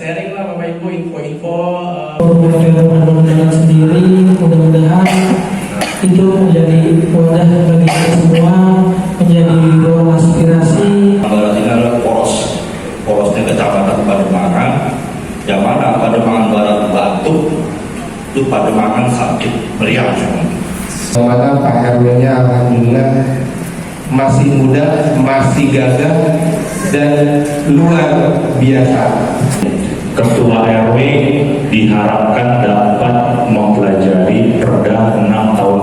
sharing lah Bapak Ibu info-info dengan sendiri. Mudah-mudahan itu menjadi wadah bagi kita semua, menjadi ruang aspirasi. Barat ini adalah porosnya Kecamatan Pademangan, yang mana Pademangan Barat batuk, itu Pademangan sakit meriang. Mana Pak RW-nya alhamdulillah masih muda, masih gagah dan luar biasa. Ketua RW diharapkan dapat mempelajari Perda 6 tahun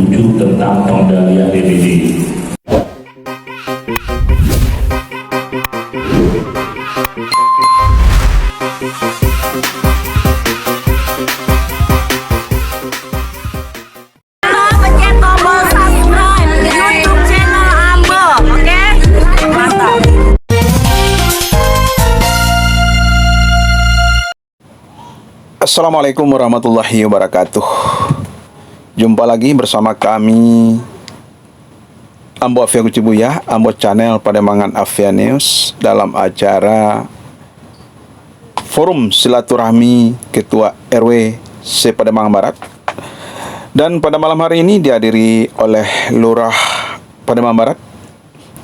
2007 tentang pengendalian DBD. Pencet tombol subscribe YouTube channel Ambo, oke? Mantap. Assalamualaikum warahmatullahi wabarakatuh. Jumpa lagi bersama kami Ambo Afia Kucibuya, Ambo Channel Pademangan Afia News dalam acara Forum Silaturahmi Ketua RW Pademangan Barat. Dan pada malam hari ini dihadiri oleh Lurah Pademangan Barat,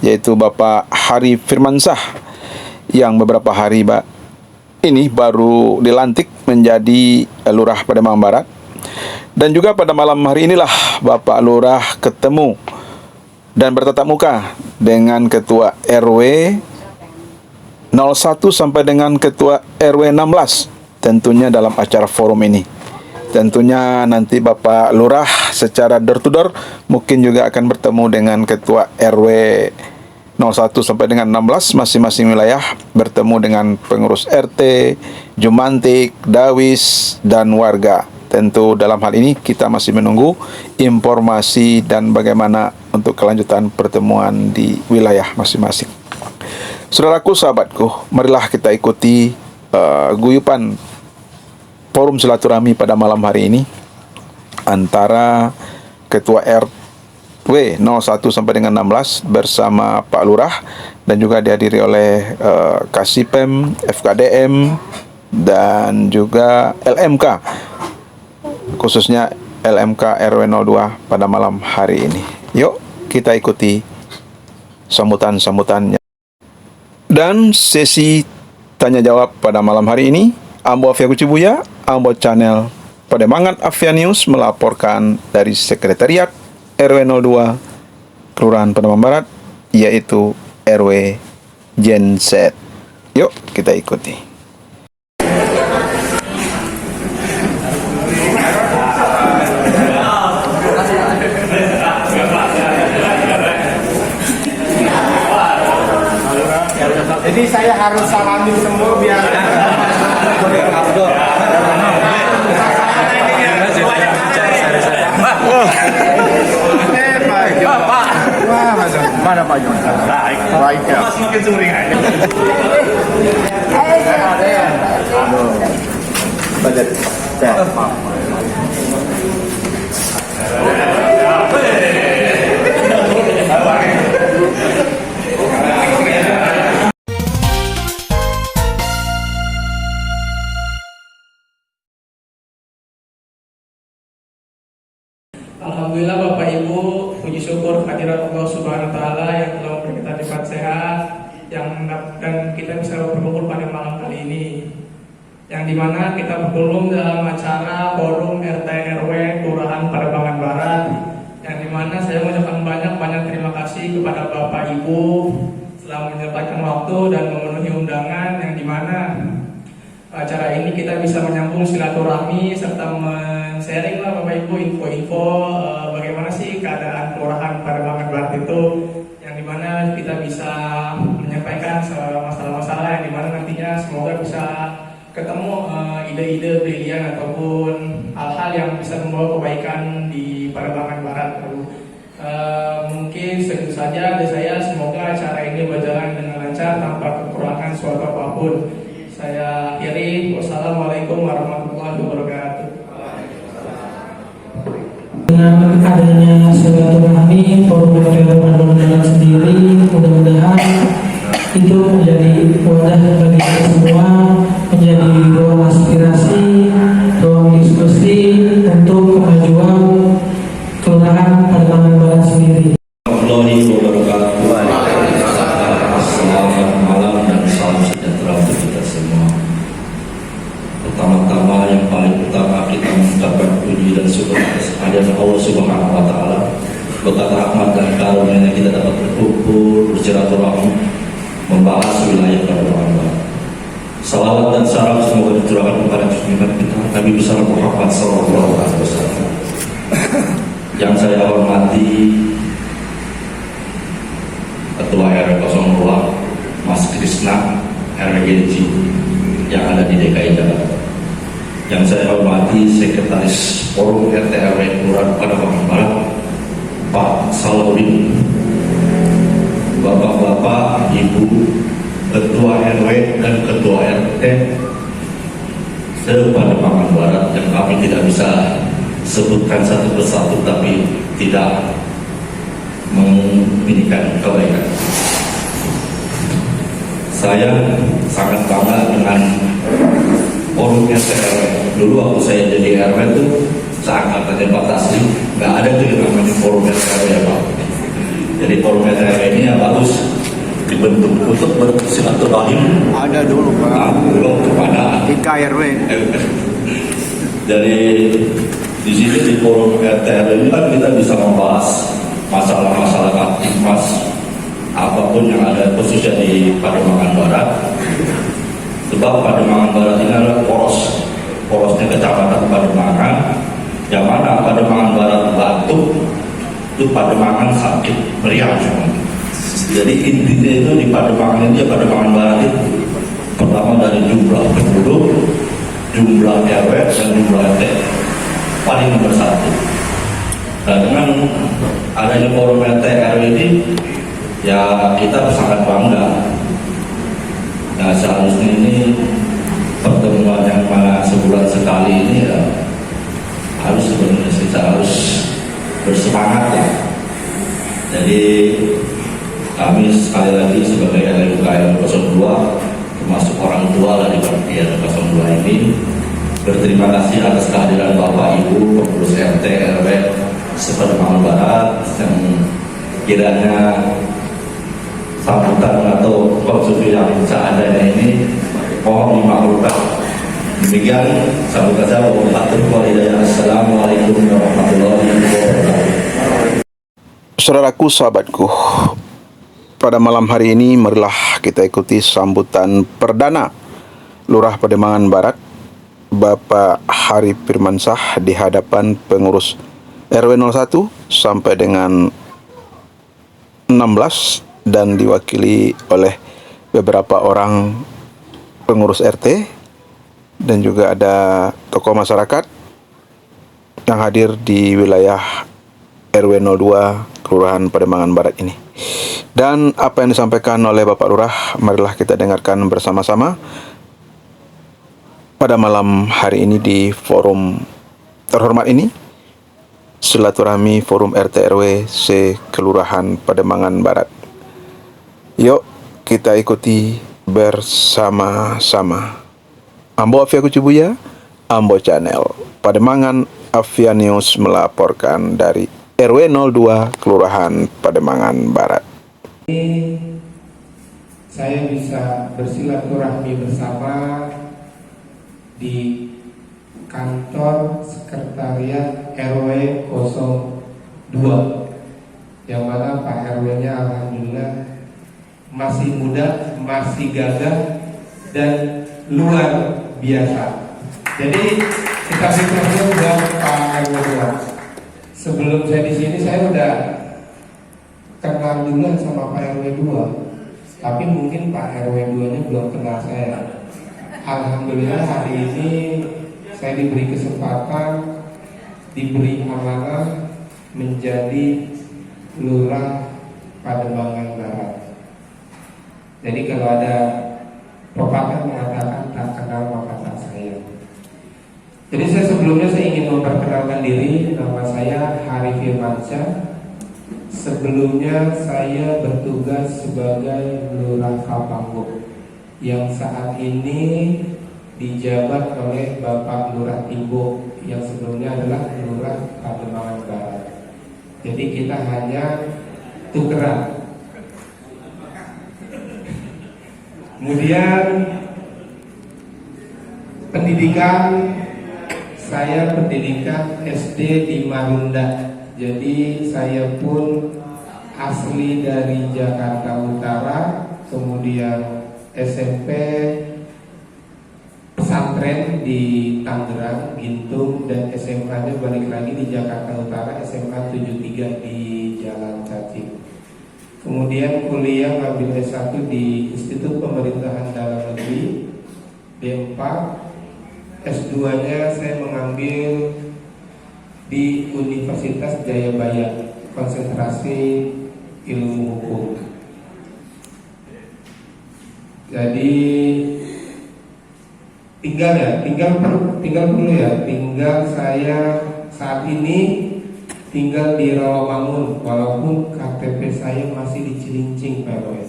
yaitu Bapak Hari Firmansah, yang beberapa hari ini baru dilantik menjadi Lurah Pademangan Barat. Dan juga pada malam hari inilah Bapak Lurah ketemu dan bertatap muka dengan Ketua RW 01 sampai dengan Ketua RW 16, tentunya dalam acara forum ini. Tentunya nanti Bapak Lurah secara door to door mungkin juga akan bertemu dengan Ketua RW 01 sampai dengan 16 masing-masing wilayah, bertemu dengan pengurus RT, Jumantik, Dawis, dan warga. Tentu dalam hal ini kita masih menunggu informasi dan bagaimana untuk kelanjutan pertemuan di wilayah masing-masing. Saudaraku, sahabatku, marilah kita ikuti guyupan forum silaturahmi pada malam hari ini antara Ketua RW 01 sampai dengan 16 bersama Pak Lurah, dan juga dihadiri oleh Kasipem, FKDM, dan juga LMK, khususnya LMK RW 02 pada malam hari ini. Yuk kita ikuti sambutan-sambutannya dan sesi tanya jawab pada malam hari ini. Ambo Afia Kucibuya, Ambo Channel Pademangan Afia News melaporkan dari Sekretariat RW 02 Kelurahan Pademangan Barat, yaitu RW Gen Z. Yuk kita ikuti. Jadi saya harus salamin semua biar mana Pak Jon? Baik ya. Semakin suring aja. Budget. Alhamdulillah Bapak Ibu, puji syukur kehadirat Allah Subhanahu wa Ta'ala yang telah memberi kita nikmat sehat, dan kita bisa berkumpul pada malam kali ini, yang dimana kita berkumpul dalam acara forum RT RW Kelurahan Pademangan Barat, yang dimana saya mengucapkan banyak terima kasih kepada Bapak Ibu telah menyempatkan waktu dan memenuhi undangan, yang dimana acara ini kita bisa menyambung silaturahmi serta men-sharing lah Bapak Ibu info-info bagaimana sih keadaan Kelurahan Pademangan Barat itu, yang dimana kita bisa menyampaikan masalah-masalah yang dimana nantinya semoga bisa ketemu ide-ide brilian ataupun hal-hal yang bisa membawa kebaikan di Pademangan Barat. Mungkin segitu saja dari saya, semoga acara ini berjalan dengan lancar tanpa kekurangan suatu apapun. Saya akhiri, wassalamualaikum warahmatullahi wabarakatuh. Dengan adanya silaturahmi forum dengan sendiri, mudah-mudahan itu menjadi wadah bagi kita semua, menjadi semua. Pertama-tama yang paling utama kita mengucapkan puji dan syukur atas kehadiran Allah Subhanahu wa taala. Berkat rahmat dan karunia kita dapat berkumpul, bersilaturahmi, membahas wilayah Pademangan Barat. Salawat dan salam semoga dicurahkan kepada junjungan kita Nabi besar Muhammad sallallahu alaihi wasallam. Yang saya hormati Ketua RW 02 Mas Krisna RW Genci yang ada di DKI Jakarta. Yang saya hormati Sekretaris Forum RT RW Kelurahan Pademangan Barat Pak Salahuddin, Bapak-bapak, Ibu, Ketua RW dan Ketua RT se-Pademangan Barat yang kami tidak bisa sebutkan satu persatu tapi tidak menginginkan kebaikan. Saya sangat bangga dengan forum RT RW. Dulu waktu saya jadi RW itu seangkatannya Pak Taslim, nggak ada tuh yang namanya forum RT RW ya Pak. Jadi forum RT RW ini ya bagus dibentuk untuk bersilaturahim. Ada dulu Pak. Belum kepada 3 RW. Dari di sini di forum RT RW ini kan kita bisa membahas masalah-masalah aktivitas apapun yang ada khususnya di Pademangan Barat. Sebab Pademangan Barat ini adalah porosnya kecamatan Pademangan, yang mana Pademangan Barat batuk itu Pademangan sakit meriang semua. Jadi intinya itu di Pademangan ini, Pademangan Barat itu pertama dari jumlah penduduk, jumlah RW dan jumlah RT paling nomor 1. Nah, dengan adanya forum RT RW ini ya kita sangat bangga. Nah, seharusnya ini pertemuan yang mana sebulan sekali ini ya harus sebenarnya kita harus bersemangat ya. Jadi kami sekali lagi sebagai LMKM 02 termasuk orang tua dari Partai 02 ini berterima kasih atas kehadiran Bapak Ibu pengurus RT RW se-Pademangan Barat yang kiranya sambutan atau konsumsi yang seadanya ini mohon dimaklumkan. Demikian sambutan saya. Assalamualaikum warahmatullahi wabarakatuh. Saudaraku, sahabatku, pada malam hari ini marilah kita ikuti sambutan perdana Lurah Pademangan Barat Bapak Harif Firmansyah di hadapan pengurus RW 01 sampai dengan 16 dan diwakili oleh beberapa orang pengurus RT dan juga ada tokoh masyarakat yang hadir di wilayah RW 02 Kelurahan Pademangan Barat ini. Dan apa yang disampaikan oleh Bapak Lurah marilah kita dengarkan bersama-sama pada malam hari ini di forum terhormat ini, silaturahmi forum RT RW se-Kelurahan Pademangan Barat. Yuk kita ikuti bersama-sama. Ambo Afia Kucubuya, Ambo Channel, Pademangan Afia News melaporkan dari RW 02 Kelurahan Pademangan Barat. Saya bisa bersilaturahmi bersama di kantor sekretariat RW 02 yang mana Pak RW-nya alhamdulillah masih muda, masih gagah dan luar biasa. Jadi kita berikan buat Pak RW 2. Sebelum saya di sini saya udah kenal dulu sama Pak RW 2, tapi mungkin Pak RW 2-nya belum kenal saya. Alhamdulillah hari ini saya diberi kesempatan, diberi amanah menjadi Lurah Pademangan Barat. Jadi kalau ada pepatah mengatakan tak kenal maka tak sayang. Jadi sebelumnya saya ingin memperkenalkan diri. Nama saya Harif Firmansyah. Sebelumnya saya bertugas sebagai Lurah Kapanggo yang saat ini dijabat oleh Bapak Lurah Timbo yang sebelumnya adalah Lurah Pademangan Barat. Jadi kita hanya tukeran. Kemudian Pendidikan, saya pendidikan SD di Marunda. Jadi saya pun asli dari Jakarta Utara, kemudian SMP pesantren di Tangerang, Gintung, dan SMA-nya balik lagi di Jakarta Utara, SMA 73 di Jalan Cacing. Kemudian kuliah ngambil S1 di Institut Pemerintahan Dalam Negeri D4. S2-nya saya mengambil di Universitas Jayabaya, konsentrasi ilmu hukum. Jadi tinggal saya saat ini tinggal di Rawamangun, walaupun KTP saya masih di Cilincing, Pak RW.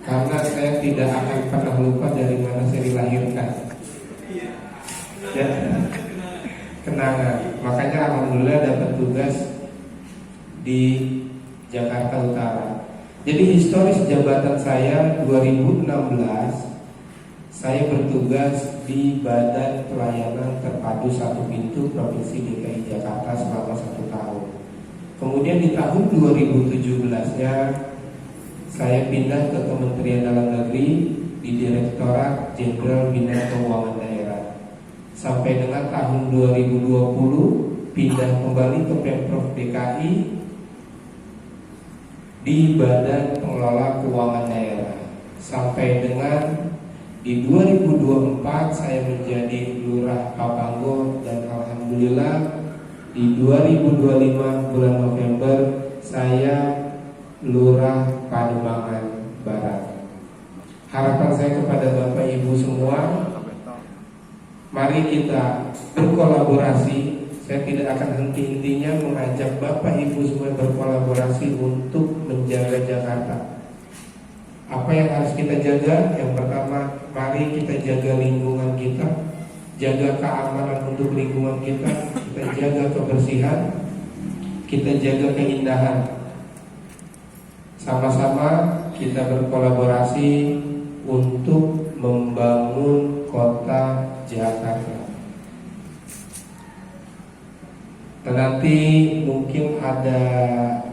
Karena saya tidak akan pernah lupa dari mana saya dilahirkan. Ya, kenangan. Makanya alhamdulillah dapat tugas di Jakarta Utara. Jadi historis jabatan saya 2016, saya bertugas di Badan Pelayanan Terpadu Satu Pintu Provinsi DKI Jakarta selama 1 tahun. Kemudian di tahun 2017-nya saya pindah ke Kementerian Dalam Negeri di Direktorat Jenderal Bina Keuangan Daerah. Sampai dengan tahun 2020 pindah kembali ke Pemprov DKI di Badan Pengelola Keuangan Daerah. Sampai dengan di 2024 saya menjadi Lurah Papanggo, dan alhamdulillah di 2025 bulan November saya Lurah Pademangan Barat. Harapan saya kepada Bapak Ibu semua, mari kita berkolaborasi. Saya tidak akan henti-hentinya mengajak Bapak Ibu semua berkolaborasi untuk menjaga Jakarta. Apa yang harus kita jaga? Yang pertama, mari kita jaga lingkungan kita, jaga keamanan untuk lingkungan kita jaga kebersihan, kita jaga keindahan. Sama-sama kita berkolaborasi untuk membangun kota Jakarta. Dan nanti mungkin ada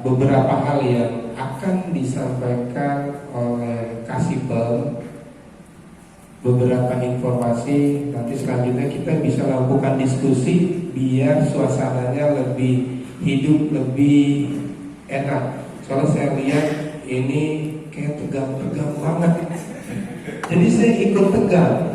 beberapa hal yang akan disampaikan oleh Kasipel, beberapa informasi. Nanti selanjutnya kita bisa lakukan diskusi biar suasananya lebih hidup, lebih enak. Soalnya saya lihat ini kayak tegang-tegang banget. Jadi saya ikut tegang.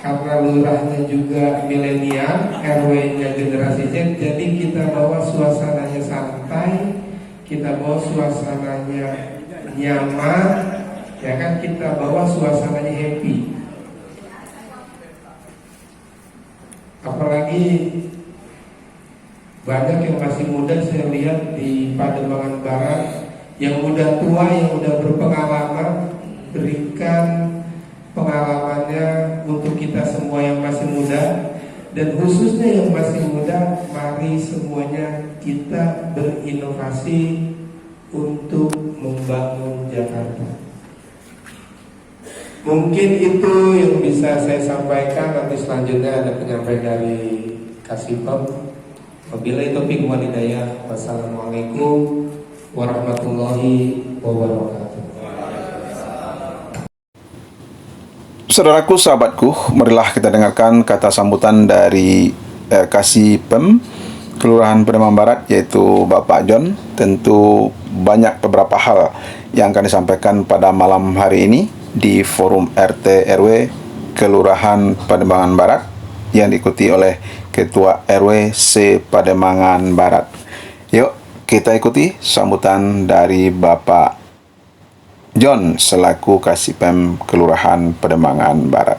Karena lurahnya juga milenial, RW-nya generasi Z, jadi kita bawa suasananya santai, kita bawa suasananya nyaman, ya kan, kita bawa suasananya happy. Apalagi banyak yang masih muda saya lihat di Pademangan Barat, yang udah tua, yang udah berpengalaman, berikan pengalamannya untuk kita semua yang masih muda. Dan khususnya yang masih muda, mari semuanya kita berinovasi untuk membangun Jakarta. Mungkin itu yang bisa saya sampaikan. Nanti selanjutnya ada penyampaian dari Kasipem. Wabillahi taufiq wal hidayah. Wassalamualaikum warahmatullahi wabarakatuh. Saudaraku, sahabatku, marilah kita dengarkan kata sambutan dari Kasipem Kelurahan Pademangan Barat, yaitu Bapak John. Tentu banyak beberapa hal yang akan disampaikan pada malam hari ini di forum RT RW Kelurahan Pademangan Barat yang diikuti oleh Ketua RW C Pademangan Barat. Yuk kita ikuti sambutan dari Bapak John selaku Kasipem Kelurahan Pademangan Barat.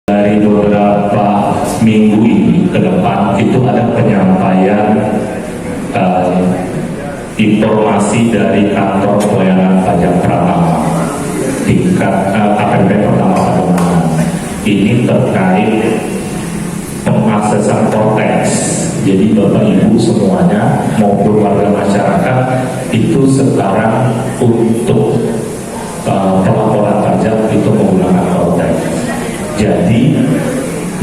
Dari beberapa minggu ini ke depan itu ada penyampaian informasi dari kantor pelayanan pajak Pratama tingkat KPP pertama Pademangan. Ini terkait pengaksesan korteks Jadi Bapak Ibu semuanya maupun warga masyarakat itu sekarang untuk pelaporan pajak itu menggunakan Kotek. Jadi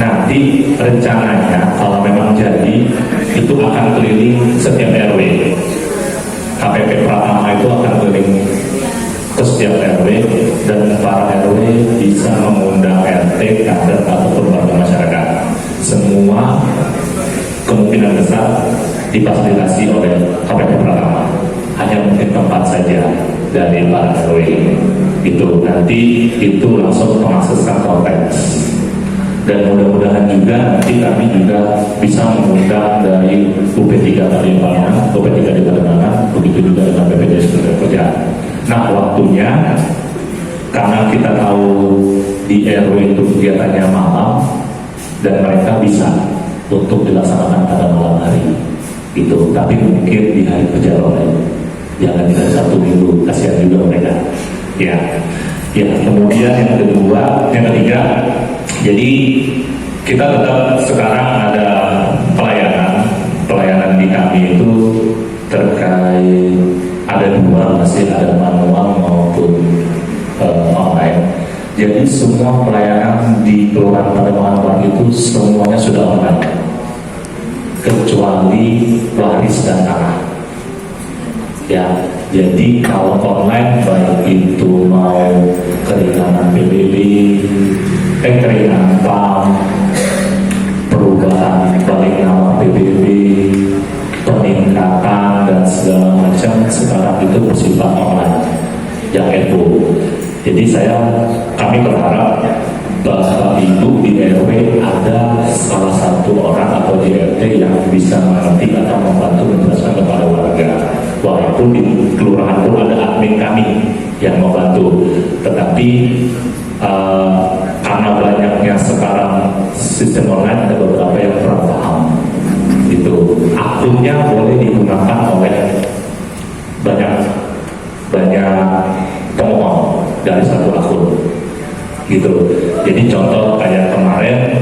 nanti rencananya kalau memang jadi itu akan keliling setiap RW. KPP Pratama itu akan keliling ke setiap RW dan para RW bisa mengundang RT, kader ataupun warga masyarakat. Semua kemungkinan besar difasilitasi oleh KPP Pratama. Hanya mungkin tempat saja dari para RW itu nanti itu langsung mengakses konteks. Dan mudah-mudahan juga nanti kami juga bisa mengundang dari UP3 Kalimantan, UP3 di Kalimantan, begitu juga dengan BPJS Ketenagakerjaan. Nah waktunya, karena kita tahu di RW itu kegiatannya malam, dan mereka bisa untuk dilaksanakan pada malam hari, gitu. Tapi mungkin di hari kerja oleh, jangan di hari Sabtu Minggu, kasihan juga mereka. Ya, kemudian yang ketiga. Jadi kita tetap sekarang ada pelayanan di kami itu terkait ada dua, masih ada manual maupun online. Jadi semua pelayanan di Kelurahan Pademangan Barat itu semuanya sudah online, kecuali waris dan tanah. Ya, jadi kalau online baik itu mau keringanan PBB, keringanan PAM, perubahan balik nama PBB, peningkatan dan segala macam sekarang itu bersifat online, yang EVO. Jadi kami berharap Bapak Ibu di RW ada salah satu orang atau di RT yang bisa mengerti atau membantu menjelaskan kepada warga. Walaupun di kelurahan pun ada admin kami yang membantu, tetapi karena banyaknya sekarang sistem online ada beberapa yang kurang paham. Itu akunnya boleh digunakan oleh banyak pemohon dari satu akun. Gitu. Jadi contoh kayak kemarin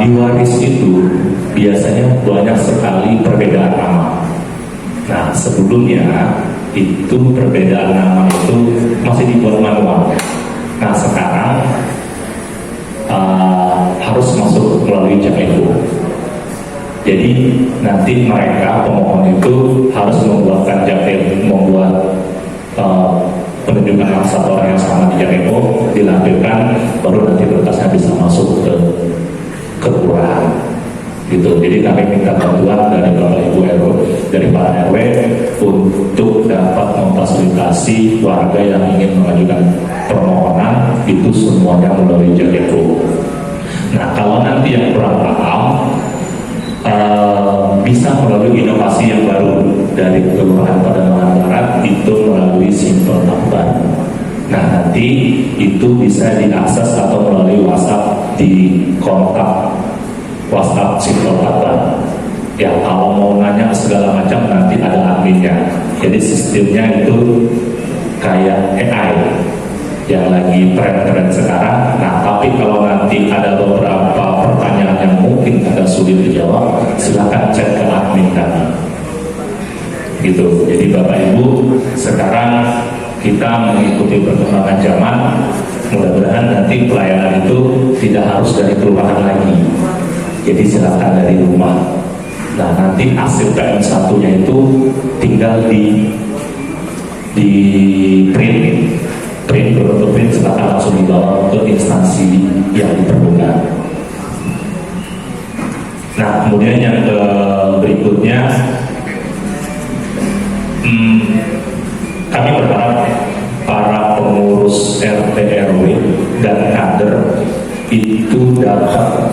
di waris itu biasanya banyak sekali perbedaan nama. Nah sebelumnya itu perbedaan nama itu masih dibuat manual. Nah sekarang harus masuk melalui JAKEVO. Jadi nanti mereka pemohon itu harus membuat penunjukan satu orang yang sama di JAKEVO, dilampirkan, baru nanti berkasnya bisa masuk ke kelurahan. Gitu. Jadi kami minta bantuan dari Bapak Ibu RW, dari para RW untuk dapat memfasilitasi warga yang ingin mengajukan permohonan itu semuanya melalui JAKEVO. Nah kalau nanti yang kurang paham bisa melalui inovasi yang baru dari Kelurahan Pademangan Barat itu melalui Simple Akbar. Nah nanti itu bisa diakses atau melalui WhatsApp di kontak WhatsApp Simple Akbar. Ya kalau mau nanya segala macam nanti ada adminnya. Jadi sistemnya itu kayak AI yang lagi tren-tren sekarang. Nah tapi kalau nanti ada beberapa pertanyaan yang mungkin agak sulit dijawab, silakan cek ke admin kami. Gitu. Jadi Bapak Ibu sekarang kita mengikuti perkembangan zaman. Mudah-mudahan nanti pelayanan itu tidak harus dari kelurahan lagi. Jadi silakan dari rumah. Nah nanti hasil PM1-nya itu tinggal di print berbentuk print, silakan langsung dibawa ke instansi yang diperlukan. Nah kemudian yang berikutnya kami berharap para pengurus RT RW dan kader itu dapat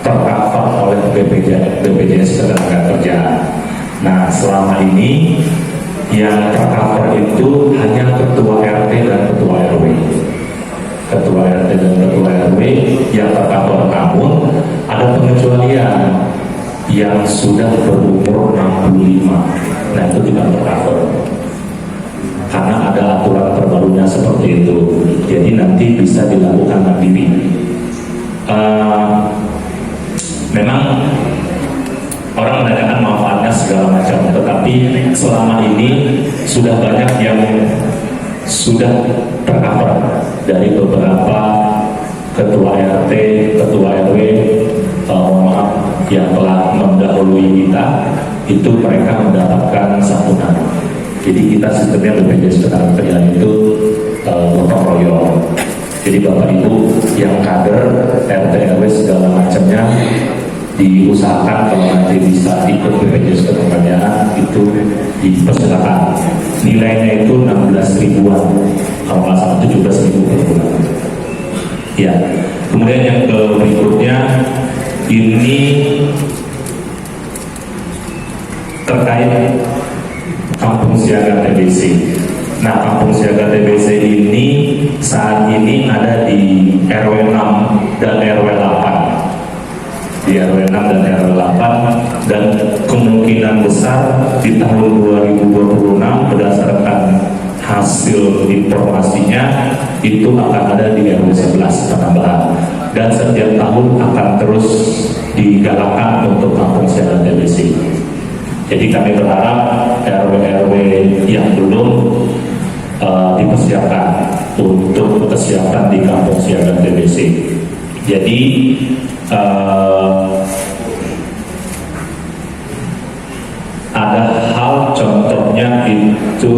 tercover oleh BPJS Ketenagakerjaan. Nah selama ini yang tercover itu hanya ketua RT dan ketua RW. Ketua RT dan ketua RW yang tercover, namun ada pengecualian yang sudah berumur 65. Nah itu tidak tercover karena ada aturan terbarunya seperti itu. Jadi nanti bisa dilakukan mandiri. Memang orang menanyakan manfaatnya segala macam, tetapi selama ini sudah banyak yang sudah tercover dari beberapa ketua RT, ketua RW, maaf, yang telah mendahului kita, itu mereka mendapatkan santunan. Jadi kita sistemnya BPJS Ketenagakerjaan itu gotong royong. Jadi Bapak Ibu yang kader RT RW segala macamnya diusahakan kalau nanti bisa ikut BPJS Ketenagakerjaan itu dipersilakan. Nilainya itu 16 ribuan, kalau nggak salah 17 ribu per bulan. Ya, kemudian yang berikutnya ini terkait Kampung Siaga TBC. Nah, Kampung Siaga TBC ini saat ini ada di RW 6 dan RW 8. Di RW 6 dan RW 8, dan kemungkinan besar di tahun 2026 berdasarkan hasil informasinya itu akan ada di RW 11 penambahan, dan setiap tahun akan terus digalakkan untuk Kampung Siaga TBC. Jadi kami berharap RW-RW yang belum dipersiapkan untuk kesiapan di Kampung Siaga TBC. Jadi ada hal contohnya itu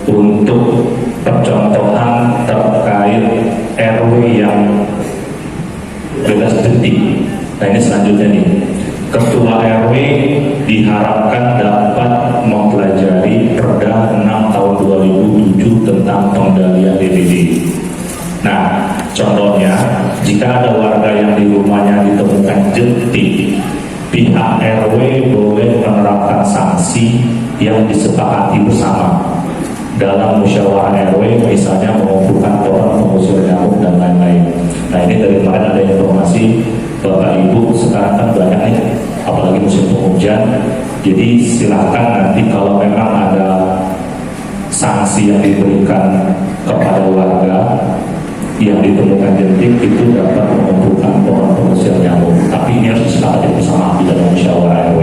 untuk percontohan terkait RW yang bebas detik. Nah, ini selanjutnya nih, Ketua RW diharapkan dapat mempelajari Perda 6 tahun 2007 tentang pengendalian DBD. Nah, contohnya, jika ada warga yang di rumahnya ditemukan jentik, pihak RW boleh menerapkan sanksi yang disepakati bersama dalam musyawarah RW, misalnya mengumpulkan pohon pengusir nyamuk dan lain-lain. Nah, ini dari kemarin ada informasi Bapak Ibu sekarang kan banyak nih, apalagi musim penghujan. Jadi silahkan nanti kalau memang ada sanksi yang diberikan kepada warga yang ditemukan jentik, itu dapat mengumpulkan pohon pengusir nyamuk. Tapi ini harus disepakati bersama di dalam musyawarah RW.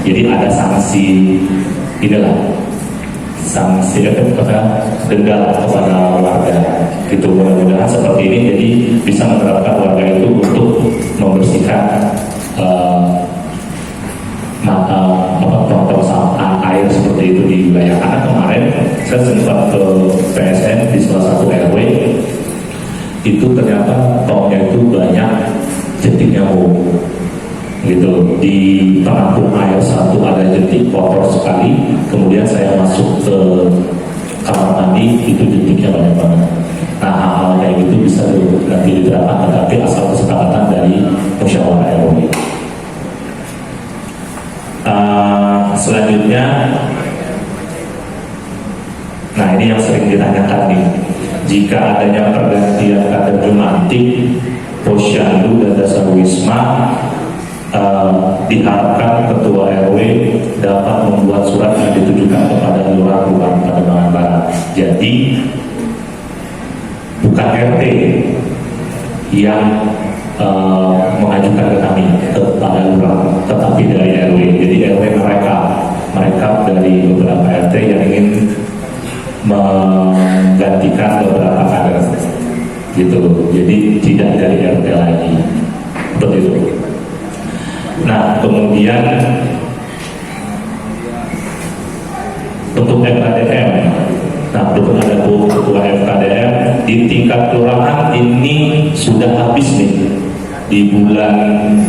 Jadi ada sanksi, inilah sanksi denda kepada warga. Itu mudah-mudahan seperti ini, jadi bisa menerapkan warga itu untuk membersihkan tong-tong sampah air seperti itu di wilayah. Karena kemarin saya sempat ke PSN di salah satu RW, itu ternyata tongnya itu banyak jentik nyamuk gitu. Di penampung air satu ada jentik kotor sekali, kemudian saya masuk ke kamar mandi, itu jentiknya banyak banget. Nah, hal-hal kayak gitu bisa nanti diterapkan, tetapi asal kesepakatan dari musyawarah RW. Selanjutnya, nah ini yang sering ditanyakan nih, jika adanya pergantian kader Jumantik, Posyandu dan Dasar Wisma, diharapkan Ketua RW dapat membuat surat yang ditujukan kepada lurah-lurah Pademangan Barat. Jadi bukan RT yang mengajukan ke kami kepada lurah, tetapi dari RW. Jadi RW mereka dari beberapa RT yang ingin menggantikan beberapa kader gitu. Jadi tidak dari RT lagi, seperti itu. Nah, kemudian untuk FKDM, nah belum ada ketua FKDM di tingkat kelurahan ini sudah habis nih di bulan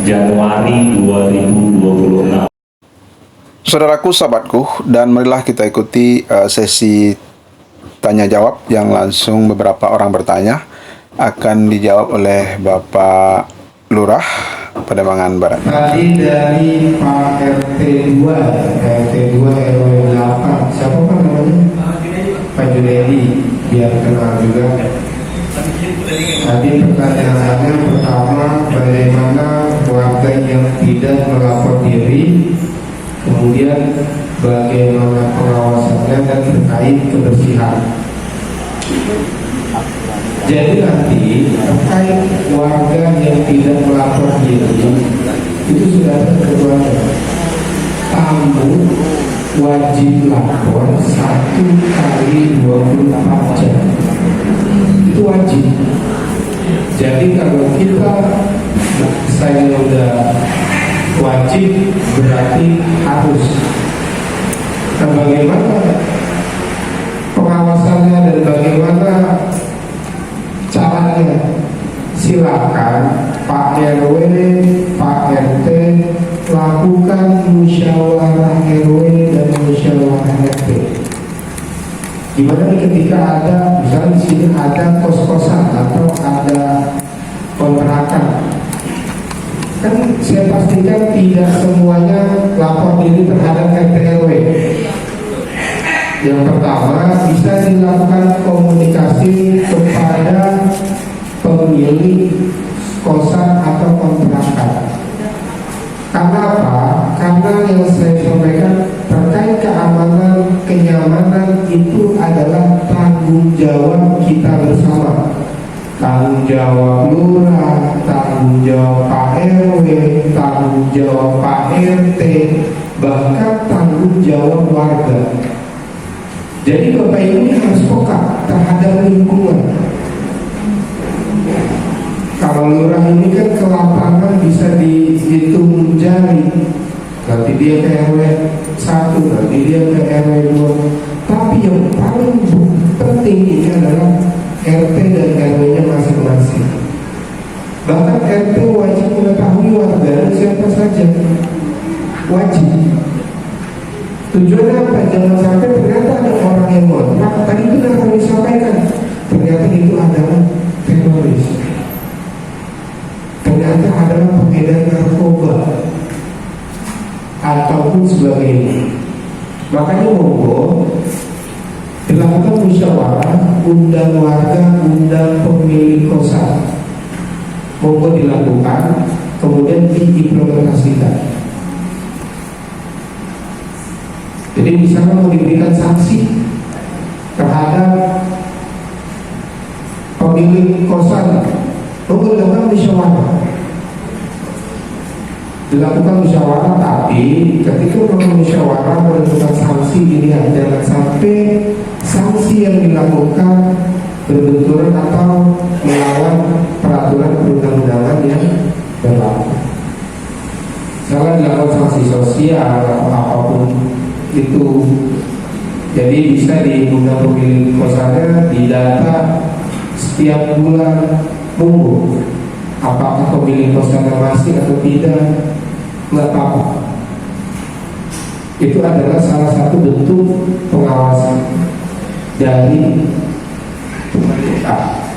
Januari 2026. Saudaraku, sahabatku, dan marilah kita ikuti sesi tanya jawab yang langsung beberapa orang bertanya akan dijawab oleh Bapak Lurah Pademangan Barat. Tadi dari Pak RT2 RW 8, siapa Pak namanya? Pak Junedi, biar kenal juga. Tadi pertanyaannya pertama, bagaimana warga yang tidak melapor diri, kemudian bagaimana pengawasannya dan terkait kebersihan. Jadi nanti terkait warga yang tidak melapor diri itu sudah ada ketentuannya. Tamu wajib lapor 1 kali 24 jam. Itu wajib. Jadi kalau kita saya udah wajib berarti harus. Nah, bagaimana pengawasannya dan bagaimana caranya? Silakan Pak RW, Pak RT lakukan musyawarah RW dan musyawarah RT. Gimana ketika ada, misalnya di sini ada kos-kosan atau ada kontrakan, kan saya pastikan tidak semuanya lapor diri terhadap RT RW. Yang pertama, bisa dilakukan komunikasi kepada pemilik kosan atau kontrakan. Karena apa? Karena yang saya sampaikan terkait keamanan, kenyamanan itu adalah tanggung jawab kita bersama. Tanggung jawab lurah, tanggung jawab Pak RW, tanggung jawab Pak RT, bahkan tanggung jawab warga. Jadi Bapak Ibu harus peka terhadap lingkungan. Kalau lurah ini kan ke lapangan bisa dihitung jari. Nanti dia ke RW 1, nanti dia ke RW 2. Tapi yang paling penting ini adalah RT dan RW-nya masing-masing. Bahkan RT wajib mengetahui warga siapa saja. Wajib. Tujuannya apa? Jangan sampai ternyata ada orang yang ngontrak. Tadi itu yang kami sampaikan, ternyata itu adalah teroris, ternyata adalah pengedar narkoba ataupun sebagainya. Makanya monggo dilakukan musyawarah, undang warga, undang pemilik kosan. Monggo dilakukan, kemudian diimplementasikan. Jadi misalnya mau diberikan sanksi terhadap pemilik kosan, monggo dilakukan musyawarah. Dilakukan musyawarah, tapi ketika melakukan musyawarah menentukan sanksi, dilihat jangan sampai sanksi yang dilakukan berbenturan atau melawan peraturan perundang-undangan yang berlaku. Misalnya dilakukan sanksi sosial atau apapun itu, jadi bisa diundang pemilik kosannya, didata setiap bulan, tunggu apakah pemilik kosannya masih atau tidak, nggak apa-apa. Itu adalah salah satu bentuk pengawasan dari pemerintah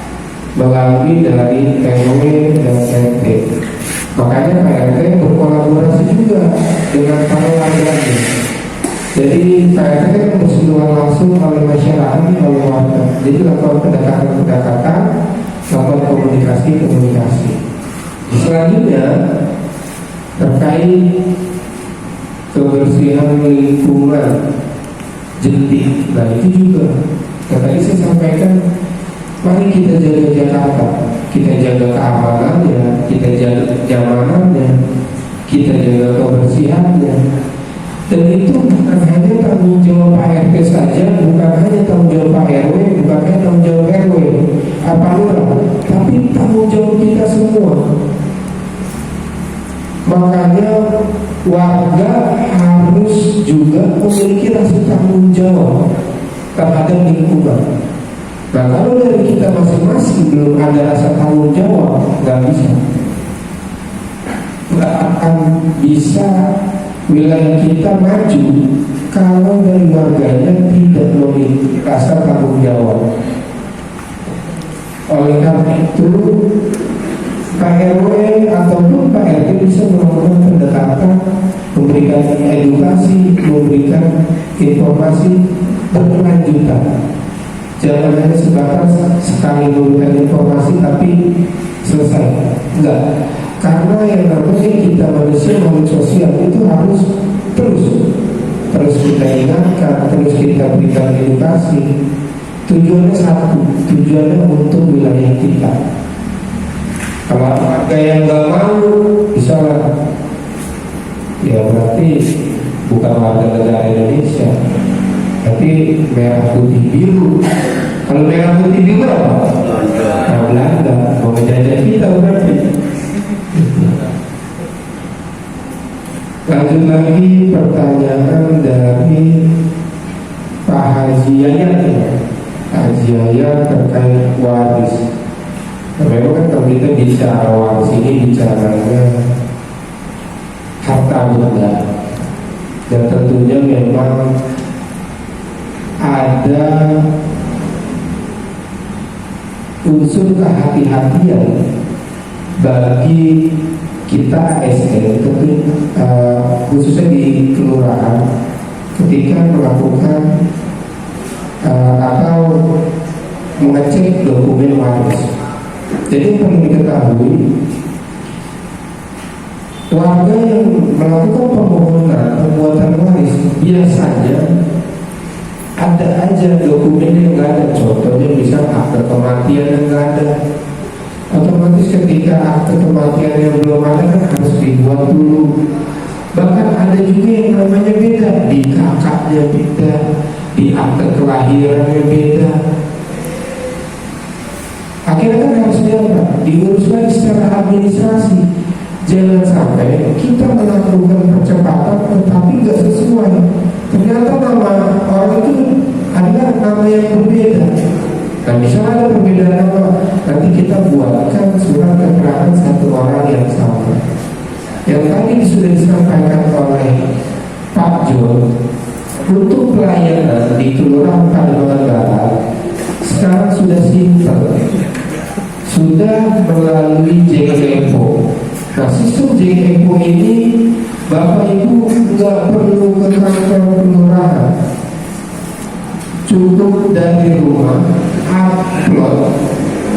melalui dari RW dan RT. Makanya Pak RT berkolaborasi juga dengan para warganya. Jadi Pak RT kan bersentuhan langsung oleh masyarakat, oleh warga. Jadi lakukan pendekatan-pendekatan, lakukan komunikasi. Selanjutnya terkait kebersihan lingkungan jentik. Nah itu juga yang tadi saya sampaikan, mari kita jaga Jakarta, kita jaga keamanannya, kita jaga kenyamanannya, kita jaga kebersihannya. Dan itu bukan hanya tanggung jawab Pak RT saja, bukan hanya tanggung jawab Pak RW, bukan hanya tanggung jawab RW apa lurah, tapi tanggung jawab kita semua. Makanya warga harus juga memiliki rasa tanggung jawab terhadap lingkungan. Nah kalau dari kita masing-masing belum ada rasa tanggung jawab, nggak akan bisa wilayah kita maju kalau dari warganya tidak memiliki rasa tanggung jawab. Oleh karena itu Pak RW ataupun Pak RT bisa melakukan pendekatan, memberikan edukasi, memberikan informasi berkelanjutan. Jangan hanya sebatas sekali memberikan informasi tapi selesai. Enggak. Karena yang namanya kita manusia makhluk sosial itu harus terus kita ingatkan, terus kita berikan edukasi. Tujuannya satu, tujuannya untuk wilayah kita. Kalau warga yang nggak mau, misalnya tapi bukan warga negara Indonesia, tapi merah putih biru. Kalau merah putih biru apa? Nah, Belanda mau menjajah kita berarti. Lanjut lagi pertanyaan dari Pak Haji Yayat, Haji Yayat terkait waris. Memang kan kalau kita bicara waris ini bicaranya harta benda, dan tentunya memang ada unsur kehati-hatian bagi kita ASN, tentu khususnya di kelurahan ketika melakukan atau mengecek dokumen waris. Jadi perlu diketahui, warga yang melakukan permohonan pembuatan waris biasanya ada aja dokumen yang nggak ada. Contohnya misal akte kematian yang nggak ada. Otomatis ketika akte kematian yang belum ada kan harus dibuat dulu. Bahkan ada juga yang namanya beda, di kakaknya beda, di akte kelahirannya beda. Akhirnya kan harus diurus lagi secara administrasi. Jangan sampai kita melakukan percepatan tetapi nggak sesuai. Ternyata nama orang itu adalah nama yang berbeda. Nah, misalnya ada perbedaan nama, nanti kita buatkan surat keterangan satu orang yang sama. Yang tadi sudah disampaikan oleh Pak John, untuk pelayanan di Kelurahan Pademangan Barat sekarang sudah simpel, sudah melalui JKEPO. Nah, sistem JKEPO ini Bapak Ibu nggak perlu ke kantor kelurahan, cukup dari rumah upload,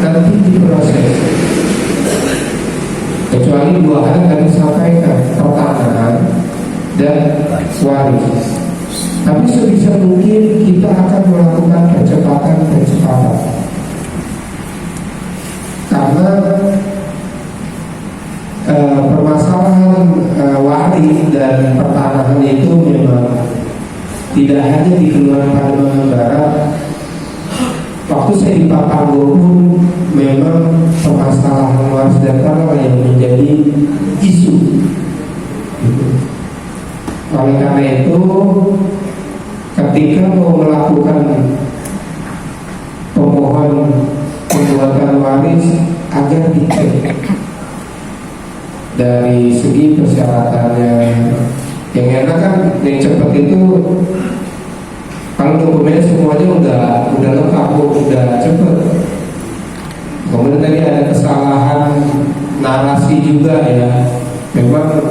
nanti diproses. Kecuali dua hal yang tadi sampaikan, pertanahan dan waris. Tapi sebisa mungkin kita akan melakukan percepatan karena permasalahan waris dan pertanahan itu memang tidak hanya di Kelurahan Pademangan Barat. Waktu saya di Papanggo pun memang permasalahan waris dan tanah yang menjadi isu. Oleh karena itu, ketika mau melakukan pemohon pembuatan waris agar dicek dari segi persyaratannya. Yang enak kan yang cepat itu kalau dokumennya semuanya udah lengkap, udah cepet. Kemudian tadi ada kesalahan narasi juga ya. Memang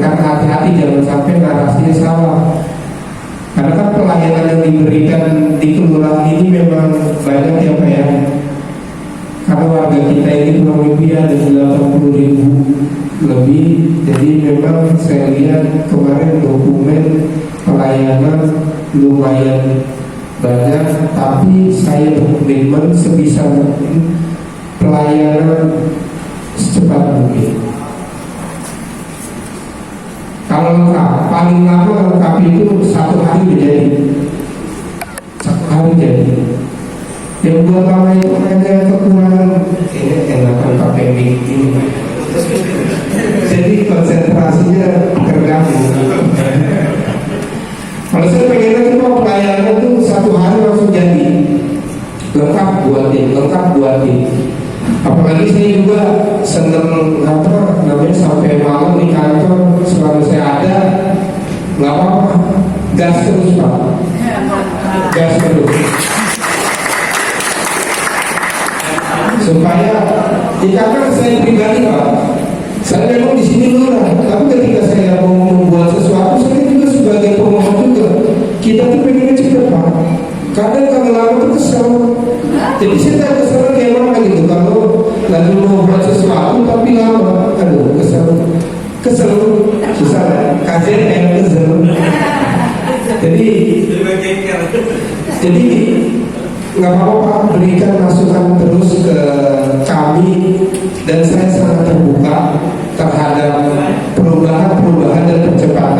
kan hati-hati jangan sampai narasinya salah. Karena kan pelayanan yang diberikan di kelurahan ini memang banyak ya Pak ya. Karena warga kita ini kurang lebih ada 80.000 lebih. Jadi memang saya lihat kemarin dokumen pelayanan lumayan banyak, tapi saya berkomitmen sebisa mungkin pelayanan secepat mungkin. Kalau lengkap, paling lama lengkap itu 1 hari menjadi 1 hari jadi. Yang buat lama itu ada kekurangan enakan pakai mic ini. Jadi konsentrasinya terganggu. Kalau saya pengennya cuma pelayanan itu 1 hari langsung jadi, lengkap buatin. Apalagi saya juga seneng namanya sampai malam di kantor, selama saya ada nggak apa-apa, gas terus Pak, gas terus. Supaya karena saya pribadi Pak, saya memang di sini lurah, tapi ketika saya mau membuat sesuatu, saya juga sebagai pemohon juga. Kita tuh pengennya cepat Pak. Kadang kalau lama tuh kesel. Jadi saya tak kesel kayak mana gitu. Kalau lagi mau buat sesuatu tapi lama, aduh kesel, susah. Kajian kayak kesel. Jadi nggak apa-apa, berikan masukan terus ke kami, dan saya sangat terbuka terhadap perubahan dan percepatan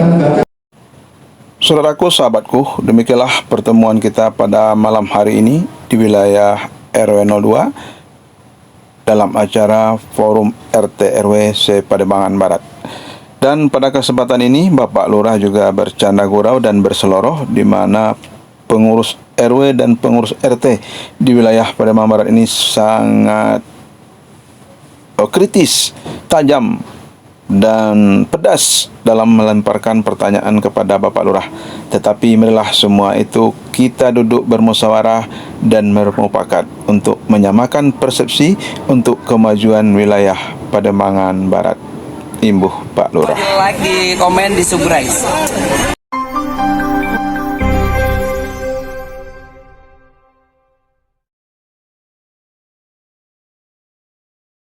saudaraku, sahabatku, demikianlah pertemuan kita pada malam hari ini di wilayah RW 02 dalam acara Forum RT RW se-Pademangan Barat. Dan pada kesempatan ini Bapak Lurah juga bercanda gurau dan berseloroh di mana pengurus RW dan pengurus RT di wilayah Pademangan Barat ini sangat kritis, tajam dan pedas dalam melemparkan pertanyaan kepada Bapak Lurah. Tetapi marilah semua itu kita duduk bermusyawarah dan bermufakat untuk menyamakan persepsi untuk kemajuan wilayah Pademangan Barat. Imbuh Pak Lurah. Like, di komen, di subscribe.